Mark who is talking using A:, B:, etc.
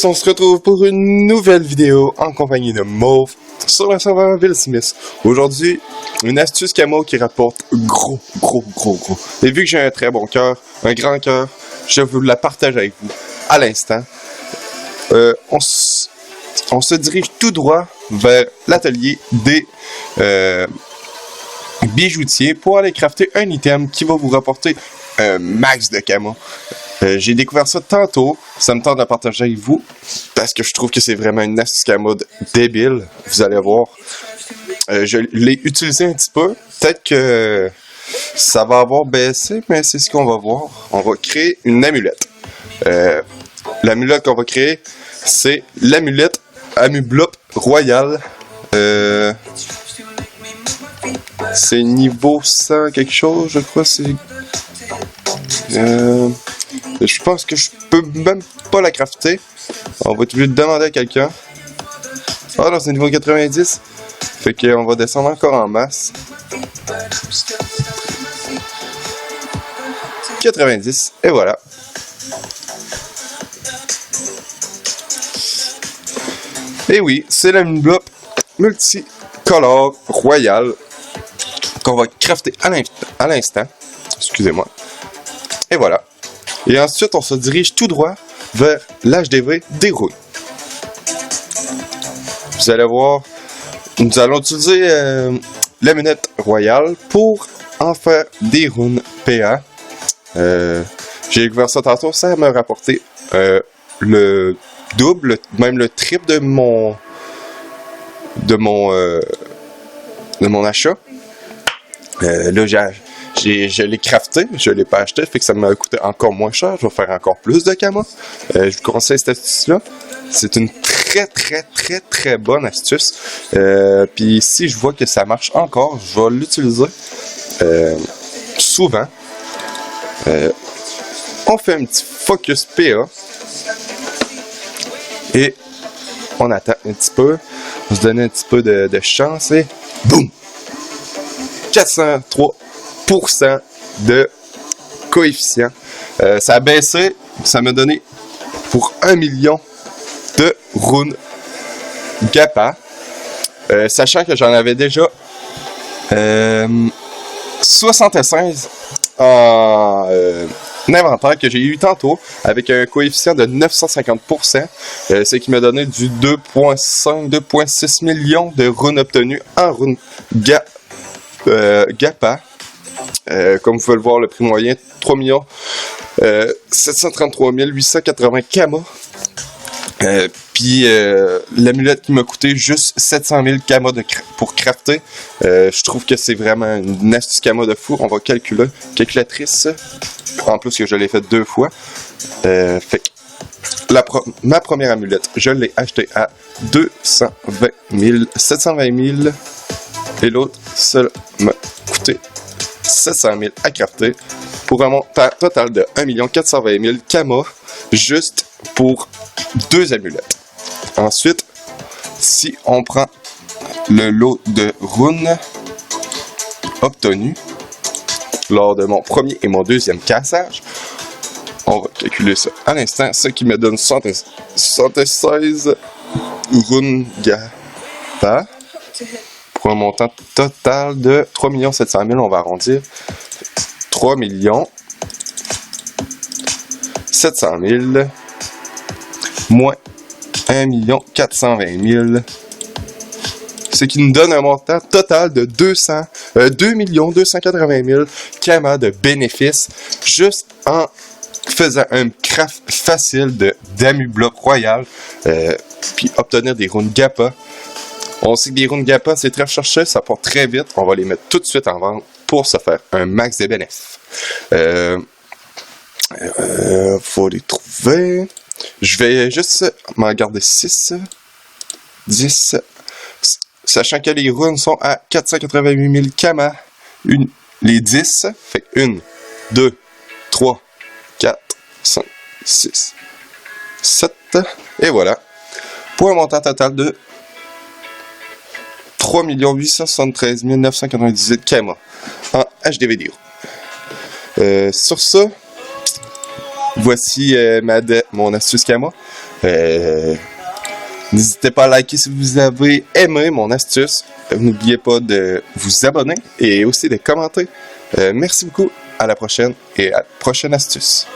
A: On se retrouve pour une nouvelle vidéo en compagnie de Mauve sur le serveur Will Smith. Aujourd'hui, une astuce camo qui rapporte gros. Et vu que j'ai un très bon cœur, un grand cœur, je vous la partage avec vous à l'instant. On se dirige tout droit vers l'atelier des bijoutiers pour aller crafter un item qui va vous rapporter un max de camo. J'ai découvert ça tantôt, ça me tente de la partager avec vous, parce que je trouve que c'est vraiment une astuce camo débile, vous allez voir. Je l'ai utilisé un petit peu, peut-être que ça va avoir baissé, mais c'est ce qu'on va voir. On va créer une amulette. L'amulette qu'on va créer, c'est l'amulette Amublop Royal. C'est niveau 100 quelque chose, je crois, c'est... je pense que je peux même pas la crafter. On va être obligé de demander à quelqu'un. Ah non, c'est niveau 90. Fait qu'on va descendre encore en masse. 90, et voilà. Et oui, c'est l'Amublop multicolore royal qu'on va crafter à l'instant. Excusez-moi. Et voilà. Et ensuite, on se dirige tout droit vers l'HDV des runes. Vous allez voir, nous allons utiliser l'amulette royale pour en faire des runes PA. J'ai découvert ça tantôt, ça m'a rapporté le double, même le triple de mon achat. Là, je l'ai crafté, je l'ai pas acheté, fait que ça m'a coûté encore moins cher. Je vais faire encore plus de camo. Je vous conseille cette astuce-là. C'est une très bonne astuce. Puis si je vois que ça marche encore, je vais l'utiliser souvent. On fait un petit focus PA. Et on attend un petit peu. On se donne un petit peu de chance et boum! 403% de coefficient. Ça a baissé, ça m'a donné pour 1 million de runes GAPA. Sachant que j'en avais déjà 76 en inventaire que j'ai eu tantôt avec un coefficient de 950%. Ce qui m'a donné du 2,6 millions de runes obtenues en runes GAPA. Comme vous pouvez le voir, le prix moyen 3 733 880 kama. Puis l'amulette qui m'a coûté juste 700 000 kama pour crafter. Je trouve que c'est vraiment une astuce kama de fou. On va calculer. Calculatrice. En plus que je l'ai fait 2 fois. Fait que ma première amulette, je l'ai achetée à 720 000. Et l'autre, seul m'a coûté 700 000 à crafter pour un montant total de 1 420 000 kama juste pour 2 amulettes. Ensuite, si on prend le lot de runes obtenues lors de mon premier et mon deuxième cassage, on va calculer ça à l'instant, ce qui me donne 76 runes GAPA. Pour un montant total de 3 700 000, on va arrondir 3 700 000 moins 1 420 000, ce qui nous donne un montant total de 2 280 000 kama de bénéfices juste en faisant un craft facile d'Amublop Royal puis obtenir des runes GAPA. On sait que des runes GAPA, c'est très recherché, ça part très vite. On va les mettre tout de suite en vente pour se faire un max de bénéfices. Faut les trouver. Je vais juste m'en garder 6, 10, sachant que les runes sont à 488 000 kama. Les 10, fait 1, 2, 3, 4, 5, 6, 7, et voilà. Pour un montant total de 3 873 998 kama en HDV. Sur ça, voici mon astuce kama. N'hésitez pas à liker si vous avez aimé mon astuce. N'oubliez pas de vous abonner et aussi de commenter. Merci beaucoup. À la prochaine et à la prochaine astuce.